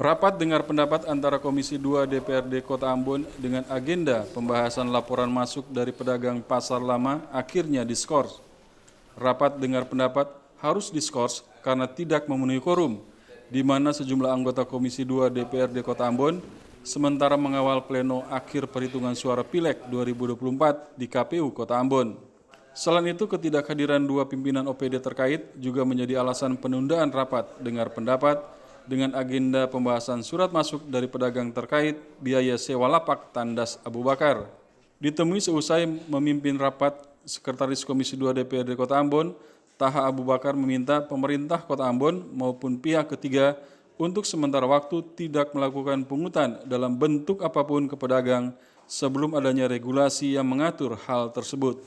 Rapat dengar pendapat antara Komisi 2 DPRD Kota Ambon dengan agenda pembahasan laporan masuk dari pedagang pasar lama akhirnya diskors. Rapat dengar pendapat harus diskors karena tidak memenuhi quorum, di mana sejumlah anggota Komisi 2 DPRD Kota Ambon sementara mengawal pleno akhir perhitungan suara Pileg 2024 di KPU Kota Ambon. Selain itu, ketidakhadiran dua pimpinan OPD terkait juga menjadi alasan penundaan rapat dengar pendapat dengan agenda pembahasan surat masuk dari pedagang terkait biaya sewa lapak Tandas Abu Bakar. Ditemui seusai memimpin rapat, Sekretaris Komisi 2 DPRD Kota Ambon, Taha Abu Bakar meminta pemerintah Kota Ambon maupun pihak ketiga untuk sementara waktu tidak melakukan pungutan dalam bentuk apapun ke pedagang sebelum adanya regulasi yang mengatur hal tersebut.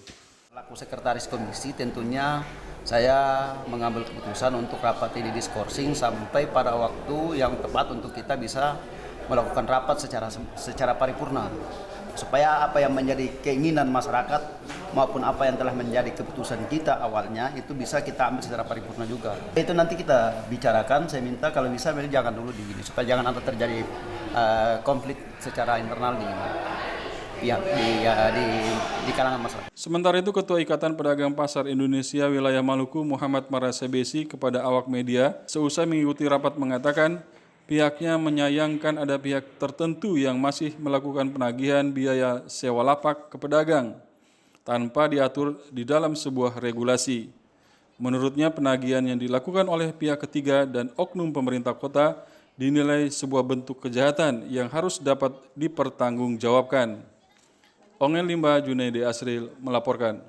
Selaku Sekretaris Komisi, tentunya saya mengambil keputusan untuk rapat ini diskorsing sampai pada waktu yang tepat untuk kita bisa melakukan rapat secara paripurna, supaya apa yang menjadi keinginan masyarakat maupun apa yang telah menjadi keputusan kita awalnya itu bisa kita ambil secara paripurna juga. Itu nanti kita bicarakan. Saya minta kalau bisa jangan dulu digini, supaya jangan ada terjadi konflik secara internal di kalangan masyarakat. Sementara itu, Ketua Ikatan Pedagang Pasar Indonesia Wilayah Maluku Muhammad Marasebesi kepada awak media seusai mengikuti rapat mengatakan pihaknya menyayangkan ada pihak tertentu yang masih melakukan penagihan biaya sewa lapak ke pedagang tanpa diatur di dalam sebuah regulasi. Menurutnya, penagihan yang dilakukan oleh pihak ketiga dan oknum pemerintah kota dinilai sebuah bentuk kejahatan yang harus dapat dipertanggungjawabkan. Ongel Limba Junaidi Asril melaporkan.